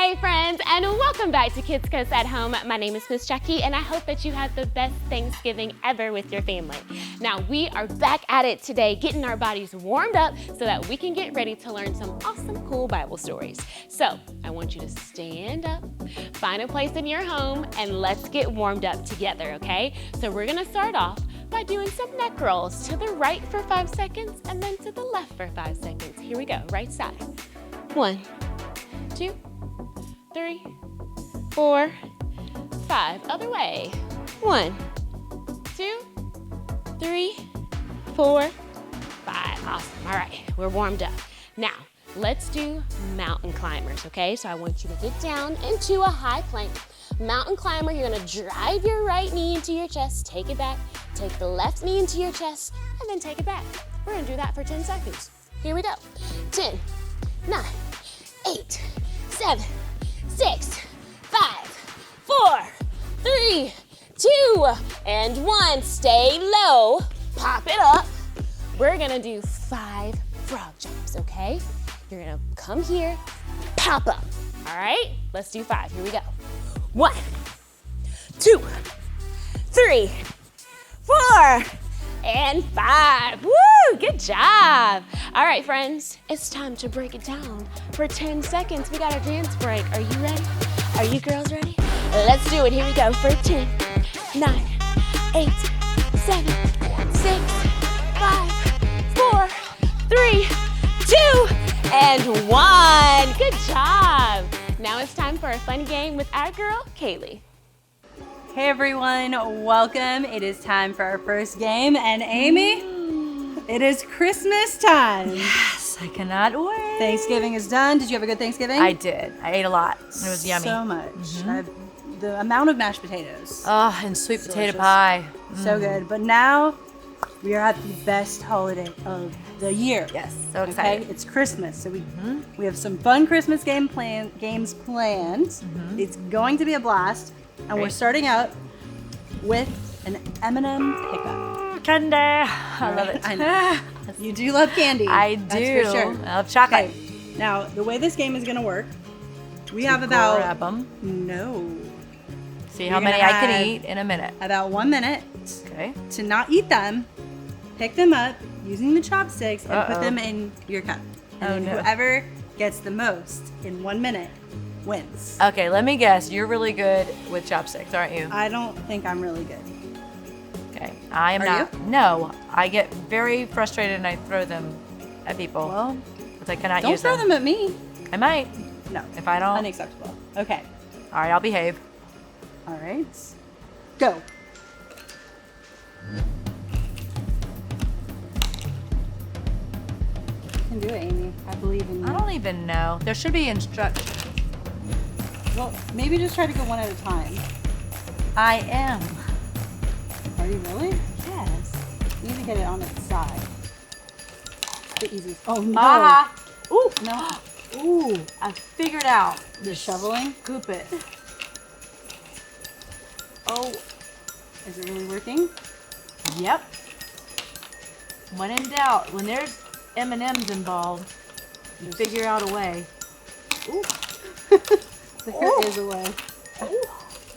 Hey friends, and welcome back to Kidscoast at Home. My name is Miss Jackie, and I hope that you had the best Thanksgiving ever with your family. Now, we are back at it today, getting our bodies warmed up so that we can get ready to learn some awesome, cool Bible stories. So, I want you to stand up, find a place in your home, and let's get warmed up together, okay? So we're gonna start off by doing some neck rolls to the right for 5 seconds, and then to the left for 5 seconds. Here we go, right side. 1, 2, 3, 4, 5. Other way. 1, 2, 3, 4, 5. Awesome. All right, we're warmed up. Now, let's do mountain climbers, okay? So I want you to get down into a high plank. Mountain climber, you're gonna drive your right knee into your chest, take it back, take the left knee into your chest, and then take it back. We're gonna do that for 10 seconds. Here we go. 10, 9, 8, 7, 6, 5, 4, 3, 2, and 1. Stay low, pop it up. We're gonna do 5 frog jumps, okay? You're gonna come here, pop up. All right, let's do 5. Here we go. 1, 2, 3, 4, and 5. Woo, good job. All right, friends, it's time to break it down. For 10 seconds, we got our dance break. Are you ready? Are you girls ready? Let's do it. Here we go for 10, 9, 8, 7, 6, 5, 4, 3, 2, and 1. Good job. Now it's time for a fun game with our girl, Kaylee. Hey everyone, welcome. It is time for our first game, and Amy, it is Christmas time. Yes, I cannot wait. Thanksgiving is done. Did you have a good Thanksgiving? I did. I ate a lot. It was yummy. So much. The amount of mashed potatoes. Oh, and sweet potato Delicious. pie. So good. But now we are at the best holiday of the year. Yes, so Okay, excited. it's Christmas, so we have some fun Christmas games planned. It's going to be a blast, and we're Great. starting out with an M&M pickup. Candy. I love it. I know. You do love candy. I do. That's for sure. I love chocolate. Okay, now the way this game is going to work, we have Grab about 'em. See how You're many gonna I can have- eat in a minute. about 1 minute Okay. to not eat them, pick them up using the chopsticks, and put them in your cup. And then no. whoever gets the most in 1 minute wins. Okay, let me guess. You're really good with chopsticks, aren't you? I don't think I'm really good. Okay. I am Are not. No. I get very frustrated and I throw them at people. Well, because I cannot don't use throw them at me. I might. No. If I don't. Unacceptable. Okay. All right, I'll behave. All right. Go. You can do it, Amy. I believe in you. I don't even know. There should be instructions. Well, maybe just try to go one at a time. I am. Are you really? Yes. You need to get it on its side. The easiest. Oh no. Ah. Ooh. No. Ooh. I figured out. The shoveling? Scoop it. Oh. Is it really working? Yep. When in doubt, when there's M&Ms involved, you figure out a way. Ooh. There is a way.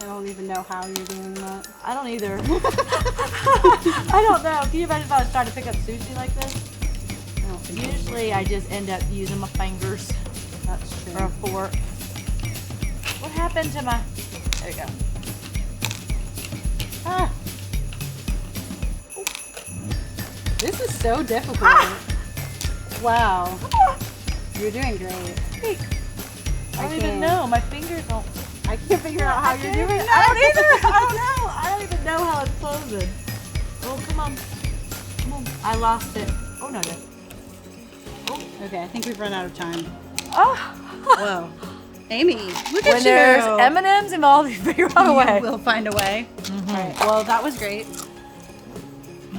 I don't even know how you're doing that. I don't either. I don't know. Can you imagine if I was trying to pick up sushi like this? I don't think Usually I just end up using my fingers that's true. or a fork. What happened to my... There you go. Ah. This is so difficult. Wow. You're doing great. I don't even know. My fingers don't... I can't figure out how you're doing it. I don't either. I don't know. I don't even know how it's closing. Oh, come on. Come on. I lost it. Oh, no, no. Okay, I think we've run out of time. Oh. Whoa. Amy, look at When there's you. M&Ms involved, you figure out a way. We'll find a way. All right. Well, that was great. I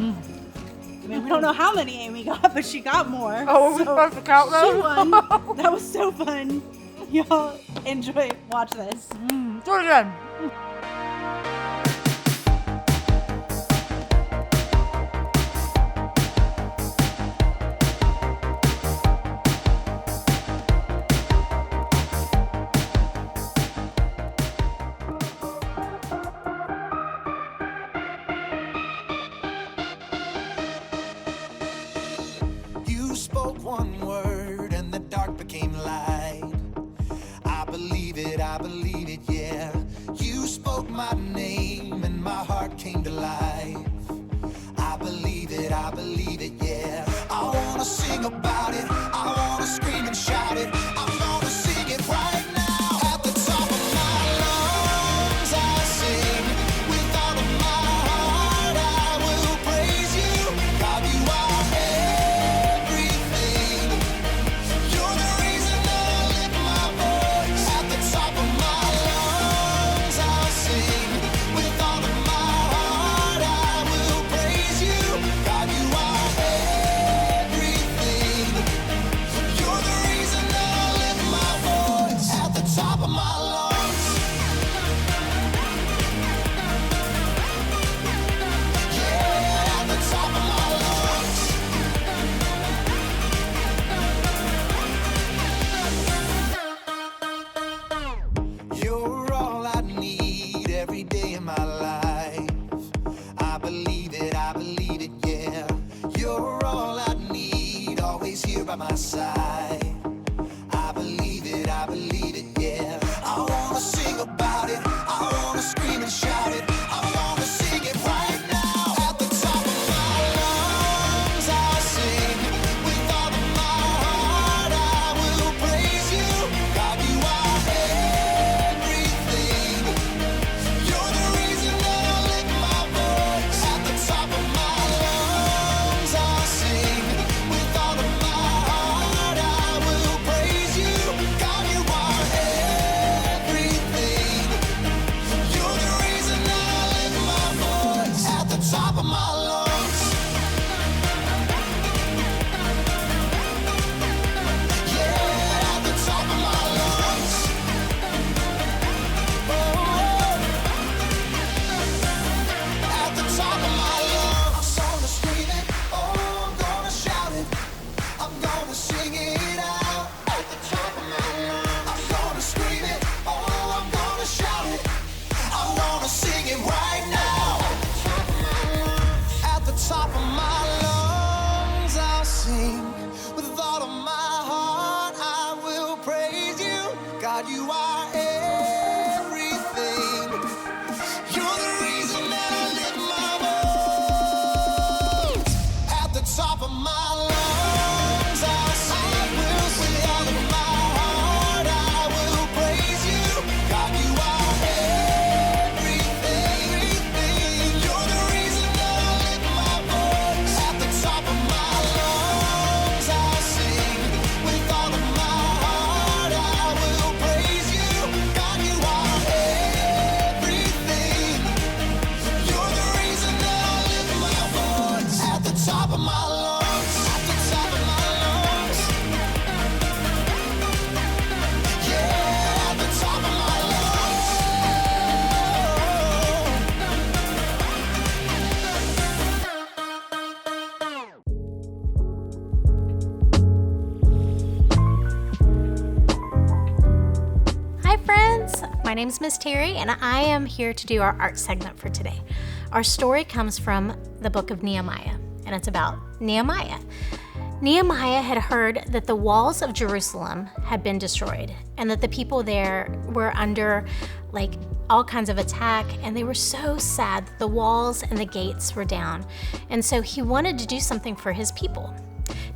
mean, we don't know how many Amy got, but she got more. Oh, we're supposed to count She those? won. That was so fun. Y'all enjoy. Watch this. Do it again. believe it, yeah. You spoke my name and my heart came to life. I believe it, yeah. I wanna sing about it, I wanna scream and shout it. I'm gonna sing it right now. At the top of my lungs I sing, with all of my heart I will praise you. God, you are everything. You're the reason that I lift my voice. At the top of my lungs I'll sing, with all of my heart I will praise you. God, you are everything. You're the reason that I lift my voice. At the top of my lungs. Yeah, at the top of my lungs. You're all I need every day of my life. I believe it, yeah. You're all I need, always here by my side. I believe it, yeah. I wanna sing about it, I wanna scream and shout it. I wanna sing it right now. At the top of my lungs I'll sing, with all of my heart I will praise you. God, you are everything. You're the reason that I lift my voice. At the top of my lungs I'll sing, with all of my heart I will praise you. God, you are everything. You're the reason that I lift my voice. At the top of my lungs. Yeah, at the top of my lungs. Oh, at the top of my lungs. I'm gonna scream it, oh, I'm gonna shout it. I'm gonna sing it out. At the top of my lungs. I'm gonna scream it, oh, I'm gonna shout it. I wanna sing it right now. At the top of my lungs I'll sing, with all of my heart I will praise you. God, you are everything. You're the reason that I lift my voice. At the top of my lungs I'll sing, with all of my heart I will praise you. God, you are everything. You're the reason that I lift my voice. At the top of my lungs I'll sing, with all of my heart I will praise you. God, you are everything. You're the reason that I lift my voice. At the top of my lungs. At the top of my lungs. Yeah, at the top of my lungs. Hi friends, my name is Miss Terry and I am here to do our art segment for today. Our story comes from the book of Nehemiah and it's about Nehemiah. Nehemiah had heard that the walls of Jerusalem had been destroyed and that the people there were under all kinds of attack and they were so sad that the walls and the gates were down. And so he wanted to do something for his people.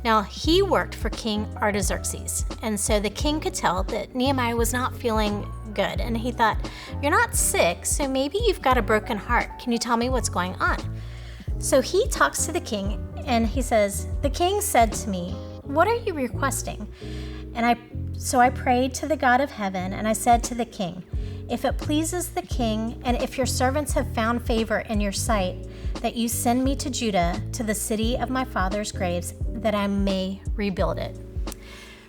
Now, he worked for King Artaxerxes, and so the king could tell that Nehemiah was not feeling good, and he thought, you're not sick, so maybe you've got a broken heart. Can you tell me what's going on? So he talks to the king, and he says, the king said to me, what are you requesting? So I prayed to the God of heaven, and I said to the king, if it pleases the king, and if your servants have found favor in your sight, that you send me to Judah, to the city of my father's graves, that I may rebuild it.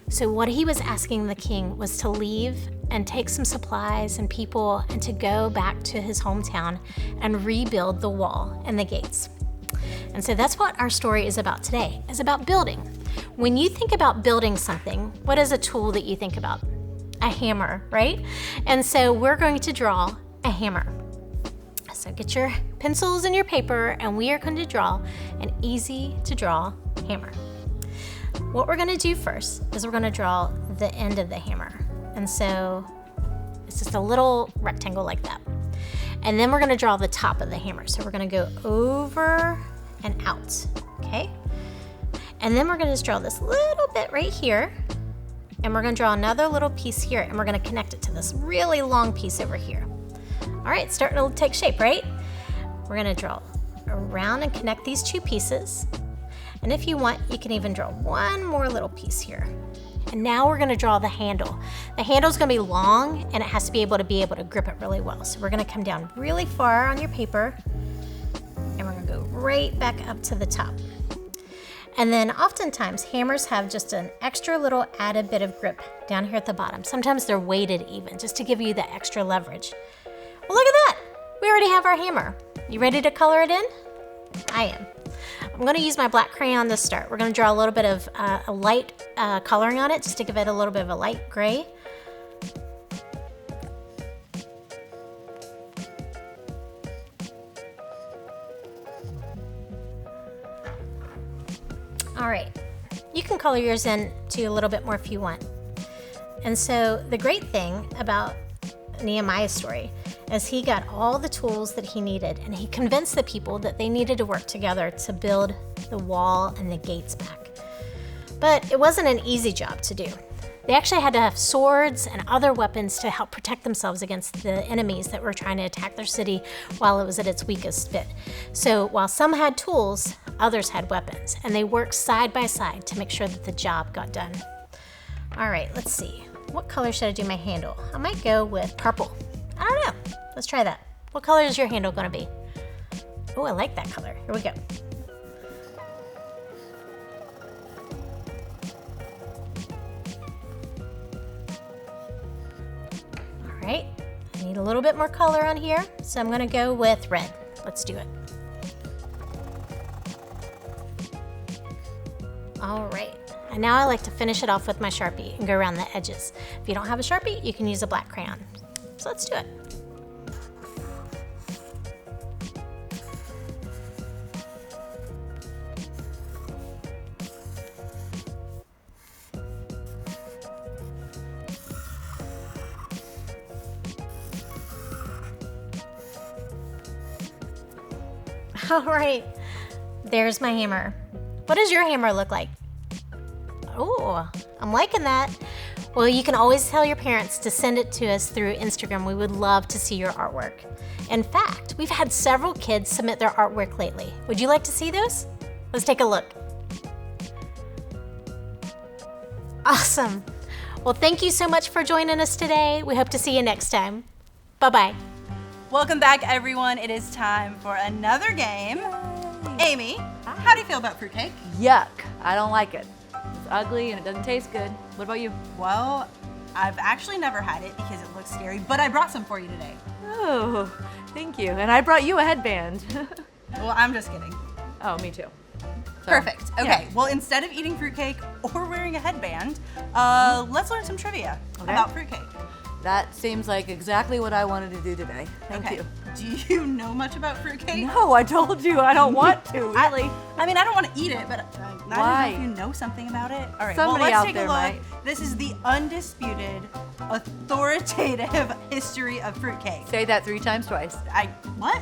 So what he was asking the king was to leave and take some supplies and people and to go back to his hometown and rebuild the wall and the gates. And so that's what our story is about today, is about building. When you think about building something, what is a tool that you think about? A hammer, right? And so we're going to draw a hammer. So get your pencils and your paper, and we are going to draw an easy to draw hammer. What we're going to do first is we're going to draw the end of the hammer. And so It's just a little rectangle like that. And then we're gonna draw the top of the hammer. So we're gonna go over and out, okay? And then we're gonna just draw this little bit right here. And we're gonna draw another little piece here, and we're gonna connect it to this really long piece over here. All right, starting to take shape, right? We're gonna draw around and connect these two pieces. And if you want, you can even draw one more little piece here. And now we're gonna draw the handle. The handle's gonna be long, and it has to be able to grip it really well. So we're gonna come down really far on your paper, and we're gonna go right back up to the top. And then oftentimes hammers have just an extra little added bit of grip down here at the bottom. Sometimes they're weighted even, just to give you the extra leverage. Well, look at that. We already have our hammer. You ready to color it in? I am. I'm gonna use my black crayon to start. We're gonna draw a little bit of a light coloring on it, just to give it a little bit of a light gray. All right, you can color yours in to a little bit more if you want. And so the great thing about Nehemiah's story is he got all the tools that he needed, and he convinced the people that they needed to work together to build the wall and the gates back. But it wasn't an easy job to do. They actually had to have swords and other weapons to help protect themselves against the enemies that were trying to attack their city while it was at its weakest bit. So while some had tools, others had weapons, and they worked side by side to make sure that the job got done. All right, let's see. What color should I do my handle? I might go with purple. I don't know. Let's try that. What color is your handle gonna be? Oh, I like that color. Here we go. All right, I need a little bit more color on here, so I'm gonna go with red. Let's do it. All right, and now I like to finish it off with my Sharpie and go around the edges. If you don't have a Sharpie, you can use a black crayon. So let's do it. All right, there's my hammer. What does your hammer look like? Oh, I'm liking that. Well, you can always tell your parents to send it to us through Instagram. We would love to see your artwork. In fact, we've had several kids submit their artwork lately. Would you like to see those? Let's take a look. Awesome. Well, thank you so much for joining us today. We hope to see you next time. Bye-bye. Welcome back, everyone. It is time for another game. Amy, how do you feel about fruitcake? Yuck. I don't like it. It's ugly and it doesn't taste good. What about you? Well, I've actually never had it because it looks scary, but I brought some for you today. Oh, thank you. And I brought you a headband. Well, I'm just kidding. Oh, me too. So, Perfect. Okay, yeah. well, instead of eating fruitcake or wearing a headband, let's learn some trivia about fruitcake. That seems like exactly what I wanted to do today. Thank you. Do you know much about fruitcake? No, I told you I don't want to, really. I mean, I don't want to eat it, but I Why? don't know if you know something about it. All right, Somebody well, let's out take there a look. might. This is the undisputed, authoritative history of fruitcake. Say that 3 times twice. What?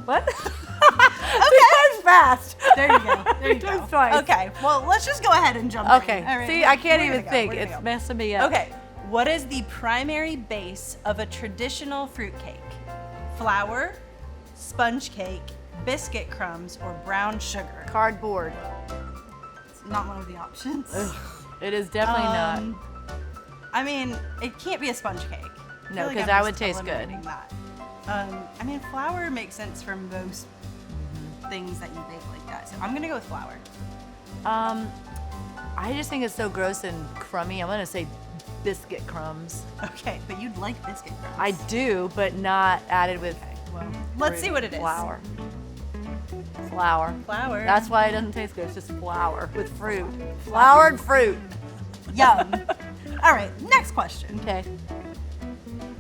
What? Okay. Fast. There you go. There you go. Twice. Okay, well, let's just go ahead and jump Okay. in. All right, See, I can't we're even gonna go, think. we're gonna It's go. messing me up. Okay, what is the primary base of a traditional fruitcake? Flour, sponge cake, biscuit crumbs, or brown sugar? Cardboard. It's not one of the options. It is definitely not. I mean, it can't be a sponge cake. I No, feel like 'cause I'm that just would taste good. eliminating that. I mean, flour makes sense for most things that you bake like that. So I'm gonna go with flour. I just think it's so gross and crummy. I'm gonna say biscuit crumbs. Okay, but you'd like biscuit crumbs. I do, but not added with. Well, let's see what it is. Flour. Flour. Flour. That's why it doesn't taste good. It's just flour with fruit. Floured fruit. Yum. All right, next question. Okay.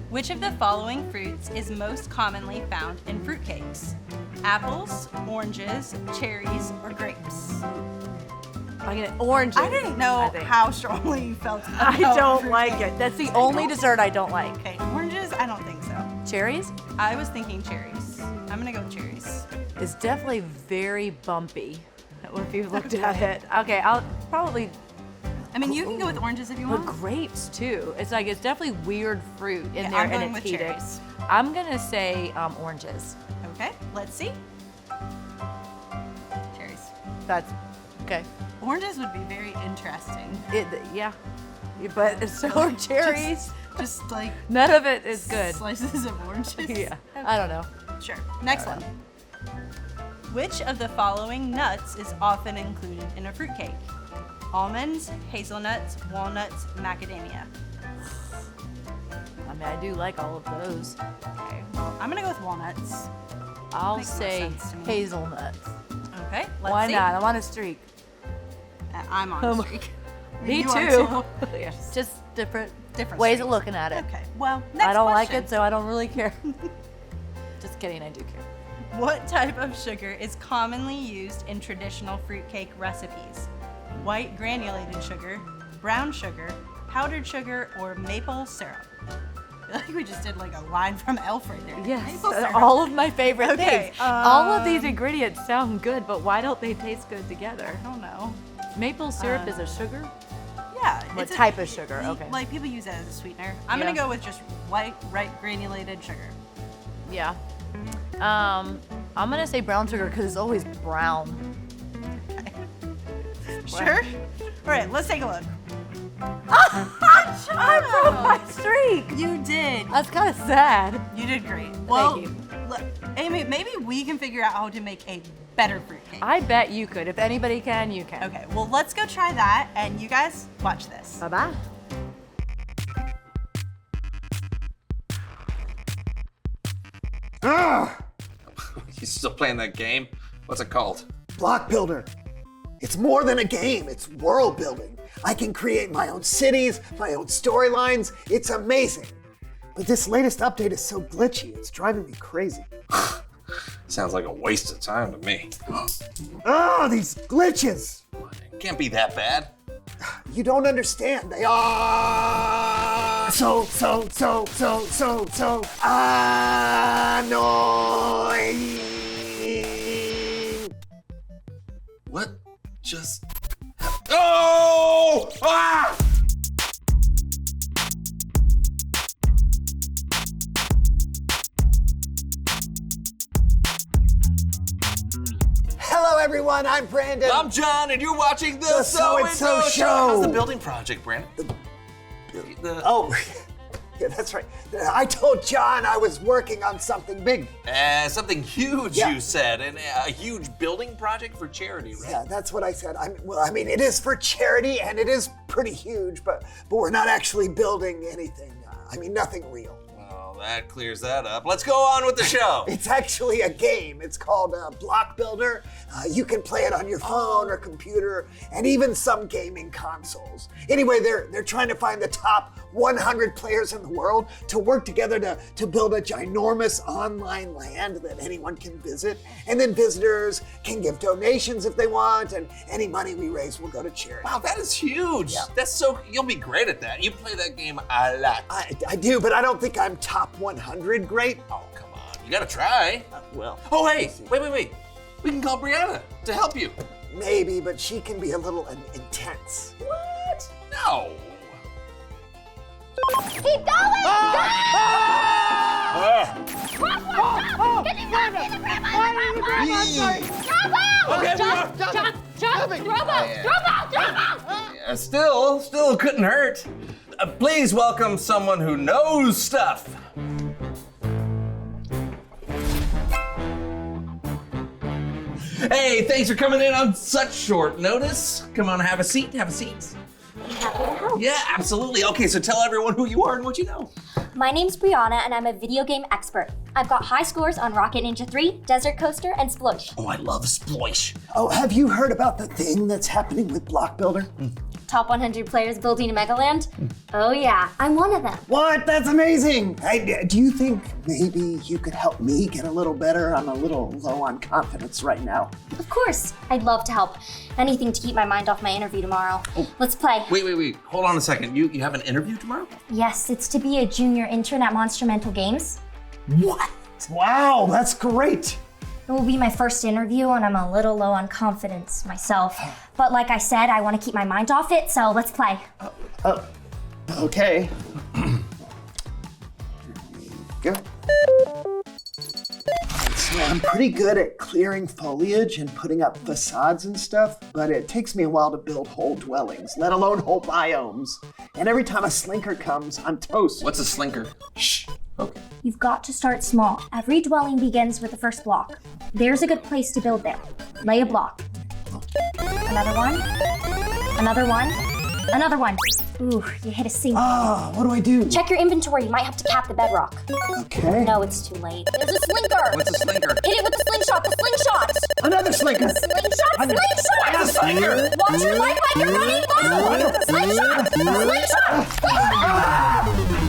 Which of the following fruits is most commonly found in fruitcakes? Apples, oranges, cherries, or grapes? I get oranges. I didn't know I think. how strongly you felt about I don't fruitcake. like it. That's the only dessert I don't like. Okay, oranges cherries? I was thinking cherries. I'm gonna go with cherries. It's definitely very bumpy. If you've looked at it. Okay, I'll probably. I mean, you can go with oranges if you But want. grapes too. It's like it's definitely weird fruit in there I'm and going it's with heated. cherries. I'm gonna say oranges. Okay, let's see. Cherries. That's okay. Oranges would be very interesting. Yeah, but so are cherries. Just like None of it is good. slices of oranges. Yeah, I don't know. Sure. Next one. Which of the following nuts is often included in a fruitcake? Almonds, hazelnuts, walnuts, macadamia. I mean, I do like all of those. Okay, well, I'm gonna go with walnuts. I'll Makes more say sense to me. hazelnuts. Okay, let's Why see. not? I'm on a streak. I'm on a streak. Me You are too. Yeah, just different ways streaks. of looking at it. Okay, well, next I don't like question. it, so I don't really care. Just kidding, I do care. What type of sugar is commonly used in traditional fruitcake recipes? White granulated sugar, brown sugar, powdered sugar, or maple syrup? I feel like we just did like a line from Elf right there. Yes, Maple syrup. all of my favorite Okay, things. All of these ingredients sound good, but why don't they taste good together? I don't know. Maple syrup is a sugar? Yeah. What it's type of sugar? Okay. Like people use that as a sweetener. I'm Yeah. gonna go with just white granulated sugar. Yeah. I'm gonna say brown sugar because it's always brown. Sure? All right, let's take a look. I broke my streak. You did. That's kind of sad. You did great. Well, you. Amy, maybe we can figure out how to make a better fruitcake. I bet you could. If anybody can, you can. Okay, well, let's go try that, and you guys watch this. Bye-bye. You still playing that game? What's it called? Block Builder. It's more than a game, it's world building. I can create my own cities, my own storylines. It's amazing. But this latest update is so glitchy, it's driving me crazy. Sounds like a waste of time to me. Oh, these glitches! It can't be that bad. You don't understand. They are so annoying. What just... Oh! Ah! Hello, everyone. I'm Brandon. I'm John, and you're watching the So-and-so Show. How's the building project, Brandon? Oh, yeah, that's right. I told John I was working on something big. Something huge, Yeah. you said, and a huge building project for charity, right? Yeah, that's what I said. I mean, it is for charity, and it is pretty huge, but we're not actually building anything. Nothing real. Well, that clears that up. Let's go on with the show. It's actually a game. It's called Block Builder. You can play it on your phone or computer, and even some gaming consoles. Anyway, they're trying to find the top 100 players in the world to work together to build a ginormous online land that anyone can visit. And then visitors can give donations if they want, and any money we raise will go to charity. Wow, that is huge. Yeah. You'll be great at that. You play that game a lot. I do, but I don't think I'm top 100 great. Oh, come on. You gotta try. Well, Oh, hey, wait. We can call Brianna to help you. maybe, but she can be a little intense. What? No. Keep going! Still couldn't hurt. Please welcome someone who knows stuff. Hey, thanks for coming in on such short notice. Come on, have a seat. Happy to help. Yeah, absolutely. Okay, so tell everyone who you are and what you know. My name's Brianna, and I'm a video game expert. I've got high scores on Rocket Ninja 3, Desert Coaster, and Splosh. Oh, I love Splosh. Oh, have you heard about the thing that's happening with Block Builder? Top 100 players building a Megaland? Oh yeah, I'm one of them. What? That's amazing! Hey, do you think maybe you could help me get a little better? I'm a little low on confidence right now. Of course, I'd love to help. Anything to keep my mind off my interview tomorrow. Let's play. Wait. Hold on a second. You have an interview tomorrow? Yes, it's to be a junior intern at Monstrumental Games. What? Wow, that's great. It will be my first interview and I'm a little low on confidence myself. But like I said, I want to keep my mind off it, so let's play. Okay. Go. So I'm pretty good at clearing foliage and putting up facades and stuff, but it takes me a while to build whole dwellings, let alone whole biomes. And every time a slinker comes, I'm toast. What's a slinker? Shh. Okay. You've got to start small. Every dwelling begins with the first block. There's a good place to build there. Lay a block. Another one. Another one. Another one. Ooh, you hit a sink. What do I do? Check your inventory. You might have to cap the bedrock. Okay. No, it's too late. There's a slinker. What's a slinker? Hit it with the slingshot. The slingshot. Another slinker. Slingshot. Slingshot. What's a slinker? Watch your life like you're running low. Slingshot. Slingshot.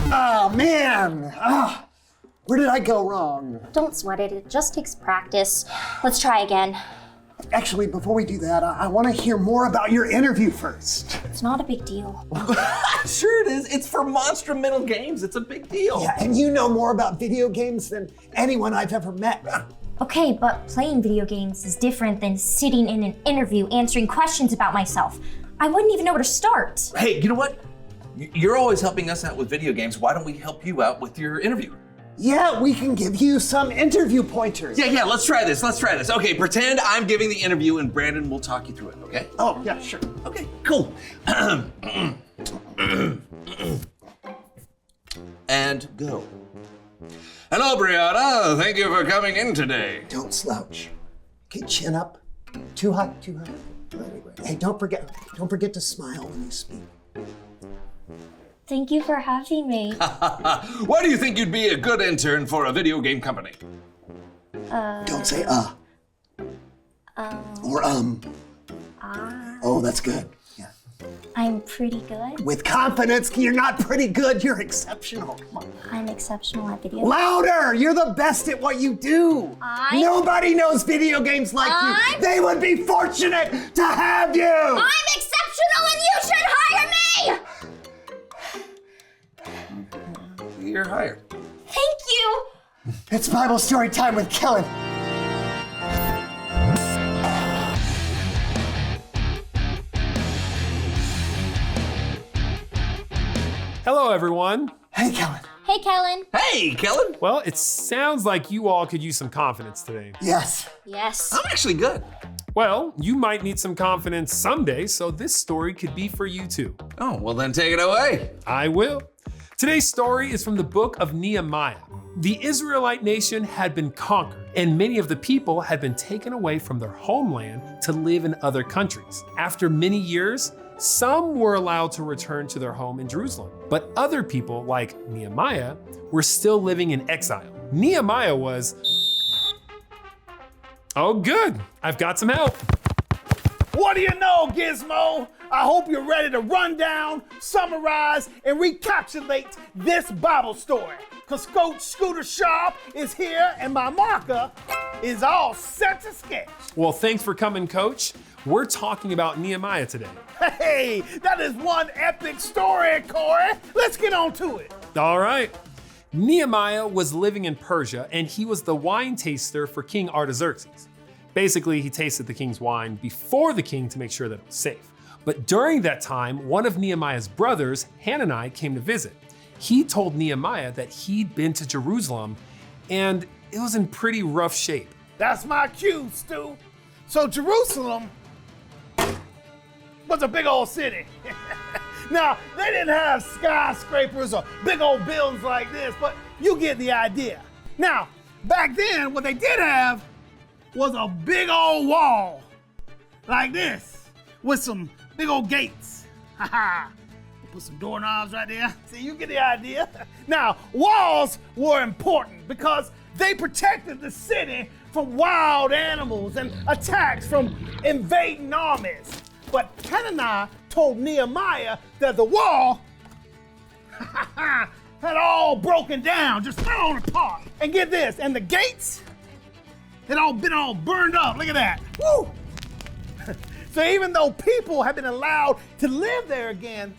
Oh, man. Where did I go wrong? Don't sweat it. It just takes practice. Let's try again. Actually, before we do that, I want to hear more about your interview first. It's not a big deal. Sure it is. It's for Monstrumental Games. It's a big deal. Yeah, and you know more about video games than anyone I've ever met. Okay, but playing video games is different than sitting in an interview answering questions about myself. I wouldn't even know where to start. Hey, you know what? You're always helping us out with video games. Why don't we help you out with your interview? Yeah, we can give you some interview pointers. Yeah, let's try this. Okay, pretend I'm giving the interview and Brandon will talk you through it, okay? Oh, yeah, sure. Okay, cool. And go. Hello, Brianna. Thank you for coming in today. Don't slouch. Okay, chin up. Too high, too high. Very good. Hey, don't forget to smile when you speak. Thank you for having me. Why do you think you'd be a good intern for a video game company? Don't say or Oh, that's good. Yeah. I'm pretty good. With confidence, you're not pretty good, you're exceptional. Come on. I'm exceptional at video games. Louder! You're the best at what you do. Nobody knows video games like you. They would be fortunate to have you. I'm exceptional and you should hire me! You're hired. Thank you! It's Bible story time with Kellen. Hello, everyone. Hey, Kellen. Hey, Kellen. Hey, Kellen. Well, it sounds like you all could use some confidence today. Yes. Yes. I'm actually good. Well, you might need some confidence someday, so this story could be for you too. Oh, well then take it away. I will. Today's story is from the book of Nehemiah. The Israelite nation had been conquered, and many of the people had been taken away from their homeland to live in other countries. After many years, some were allowed to return to their home in Jerusalem, but other people, like Nehemiah, were still living in exile. Nehemiah was... Oh, good. I've got some help. What do you know, Gizmo? I hope you're ready to run down, summarize, and recapitulate this Bible story. Cause Coach Scooter Sharp is here and my marker is all set to sketch. Well, thanks for coming, Coach. We're talking about Nehemiah today. Hey, that is one epic story, Corey. Let's get on to it. All right. Nehemiah was living in Persia, and he was the wine taster for King Artaxerxes. Basically, he tasted the king's wine before the king to make sure that it was safe. But during that time, one of Nehemiah's brothers, Hanani, came to visit. He told Nehemiah that he'd been to Jerusalem, and it was in pretty rough shape. That's my cue, Stu. So Jerusalem was a big old city. Now, they didn't have skyscrapers or big old buildings like this, but you get the idea. Now, back then, what they did have was a big old wall like this with some big old gates. Ha-ha. Put some doorknobs right there. See, you get the idea. Now, walls were important because they protected the city from wild animals and attacks from invading armies. But Hanani told Nehemiah that the wall had all broken down, just thrown apart. And get this, and the gates had all been burned up. Look at that. Woo! So even though people had been allowed to live there again,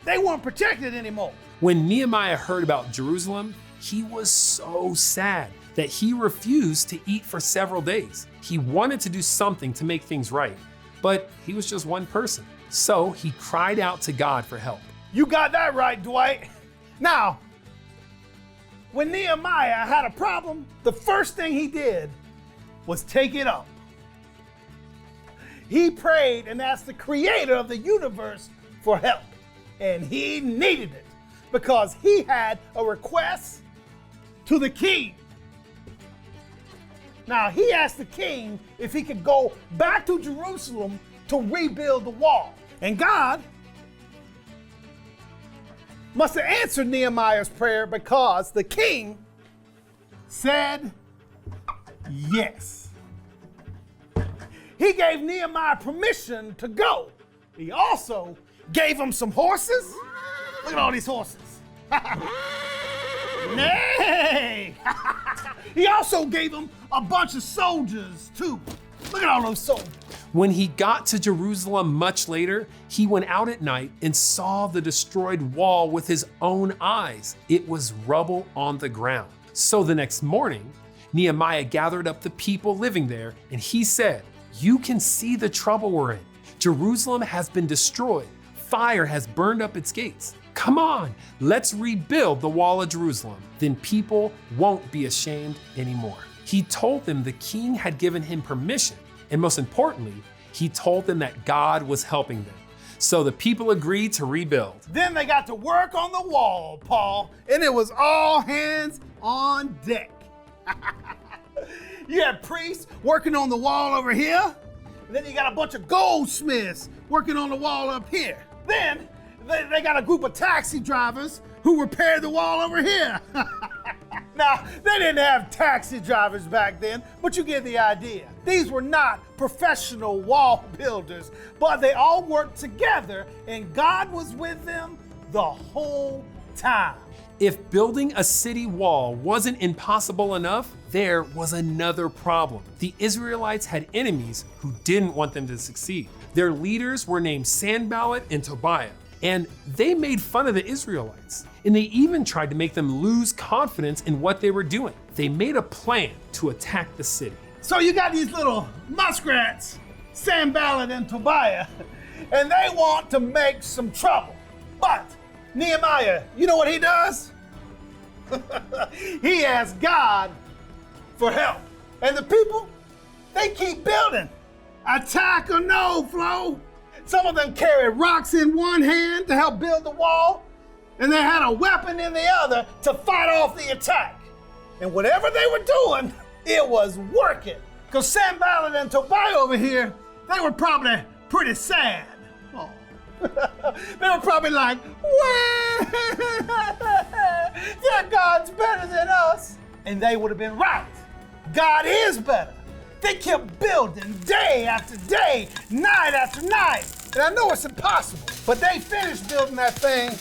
they weren't protected anymore. When Nehemiah heard about Jerusalem, he was so sad that he refused to eat for several days. He wanted to do something to make things right, but he was just one person. So he cried out to God for help. You got that right, Dwight. Now, when Nehemiah had a problem, the first thing he did was take it up. He prayed and asked the creator of the universe for help. And he needed it because he had a request to the king. Now, he asked the king if he could go back to Jerusalem to rebuild the wall. And God must have answered Nehemiah's prayer because the king said yes. He gave Nehemiah permission to go. He also gave him some horses. Look at all these horses. Nay! He also gave him a bunch of soldiers too. Look at all those soldiers. When he got to Jerusalem much later, he went out at night and saw the destroyed wall with his own eyes. It was rubble on the ground. So the next morning, Nehemiah gathered up the people living there, and he said, "You can see the trouble we're in. Jerusalem has been destroyed. Fire has burned up its gates. Come on, let's rebuild the wall of Jerusalem. Then people won't be ashamed anymore." He told them the king had given him permission, and most importantly, he told them that God was helping them. So the people agreed to rebuild. Then they got to work on the wall, Paul, and it was all hands on deck. You had priests working on the wall over here, and then you got a bunch of goldsmiths working on the wall up here. Then they got a group of taxi drivers who repaired the wall over here. Now, they didn't have taxi drivers back then, but you get the idea. These were not professional wall builders, but they all worked together, and God was with them the whole time. If building a city wall wasn't impossible enough, there was another problem. The Israelites had enemies who didn't want them to succeed. Their leaders were named Sanballat and Tobiah, and they made fun of the Israelites. And they even tried to make them lose confidence in what they were doing. They made a plan to attack the city. So you got these little muskrats, Sanballat and Tobiah, and they want to make some trouble. But Nehemiah, you know what he does? He asks God for help. And the people, they keep building. Attack or no, Flo. Some of them carried rocks in one hand to help build the wall, and they had a weapon in the other to fight off the attack. And whatever they were doing, it was working. Because Sanballat and Tobiah over here, they were probably pretty sad. Oh. They were probably like, well, their God's better than us. And they would have been right. God is better. They kept building day after day, night after night. And I know it's impossible, but they finished building that thing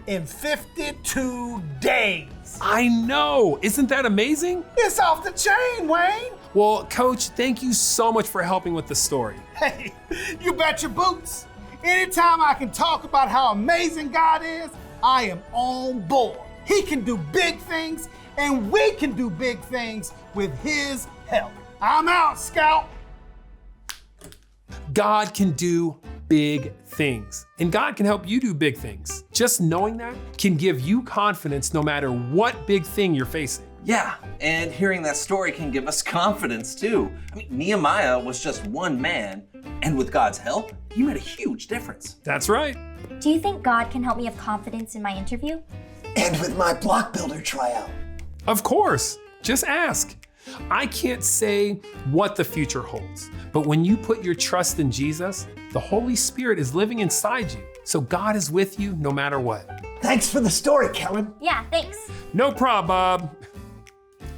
in 52 days. I know, isn't that amazing? It's off the chain, Wayne. Well, Coach, thank you so much for helping with the story. Hey, you bet your boots. Anytime I can talk about how amazing God is, I am on board. He can do big things, and we can do big things with his help. I'm out, Scout. God can do big things, and God can help you do big things. Just knowing that can give you confidence no matter what big thing you're facing. Yeah, and hearing that story can give us confidence too. I mean, Nehemiah was just one man, and with God's help, he made a huge difference. That's right. Do you think God can help me have confidence in my interview? And with my block builder tryout. Of course, just ask. I can't say what the future holds, but when you put your trust in Jesus, the Holy Spirit is living inside you. So God is with you no matter what. Thanks for the story, Kellen. Yeah, thanks. No problem, Bob.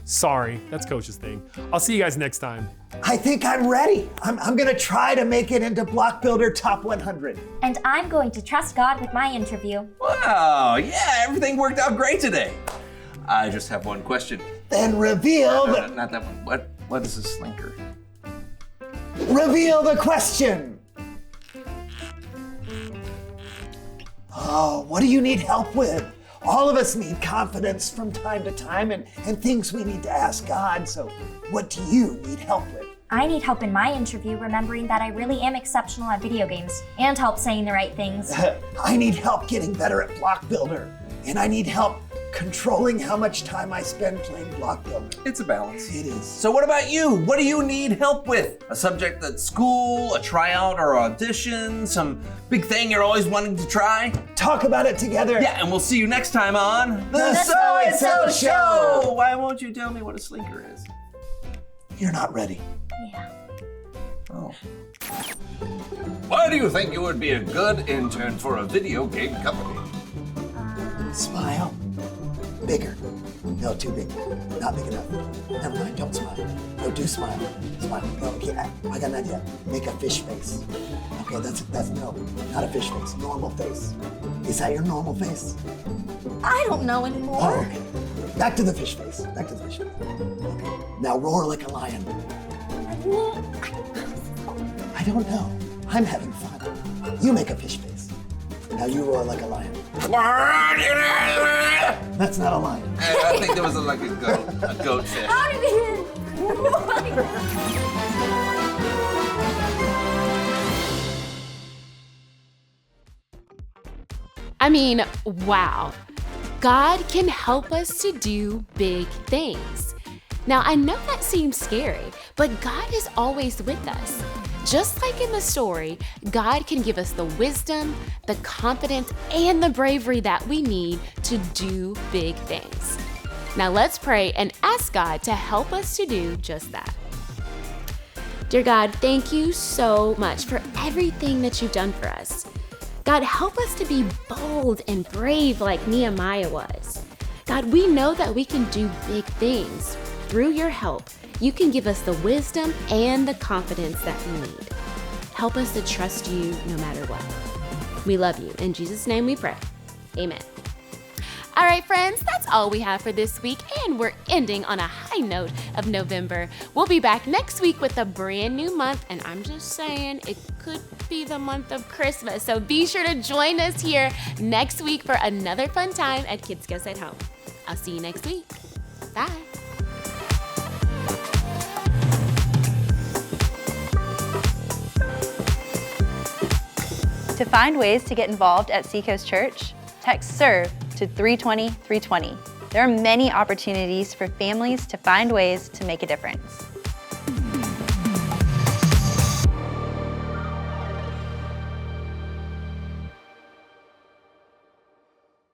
Sorry, that's Coach's thing. I'll see you guys next time. I think I'm ready. I'm gonna try to make it into Block Builder Top 100. And I'm going to trust God with my interview. Wow, yeah, everything worked out great today. I just have one question. Then reveal No, not that one. What is a slinker? Reveal the question. Oh, what do you need help with? All of us need confidence from time to time and things we need to ask God. So what do you need help with? I need help in my interview remembering that I really am exceptional at video games and help saying the right things. I need help getting better at Block Builder. And I need help controlling how much time I spend playing Block Builder. It's a balance. It is. So what about you? What do you need help with? A subject at school, a tryout or audition, some big thing you're always wanting to try? Talk about it together. Yeah, and we'll see you next time on The So and So Show. Why won't you tell me what a slinker is? You're not ready. Yeah. Oh. Why do you think you would be a good intern for a video game company? Smile. Bigger. No, too big. Not big enough. Never mind, don't smile. No, do smile. Smile. No, okay, I got an idea. Make a fish face. Okay, that's no, not a fish face. Normal face. Is that your normal face? I don't know anymore. Oh, okay. Back to the fish face. Back to the fish face. Okay. Now roar like a lion. I don't know. I'm having fun. You make a fish face. Now you roar like a lion. That's not a lion. I think there was like a goat fish. How did he? I mean, wow. God can help us to do big things. Now, I know that seems scary, but God is always with us. Just like in the story, God can give us the wisdom, the confidence, and the bravery that we need to do big things. Now let's pray and ask God to help us to do just that. Dear God, thank you so much for everything that you've done for us. God, help us to be bold and brave like Nehemiah was. God, we know that we can do big things. Through your help, you can give us the wisdom and the confidence that we need. Help us to trust you no matter what. We love you. In Jesus' name we pray. Amen. All right, friends, that's all we have for this week, and we're ending on a high note of November. We'll be back next week with a brand new month, and I'm just saying it could be the month of Christmas. So be sure to join us here next week for another fun time at Kidscoast at Home. I'll see you next week. Bye. To find ways to get involved at Seacoast Church, text SERVE to 320 320. There are many opportunities for families to find ways to make a difference.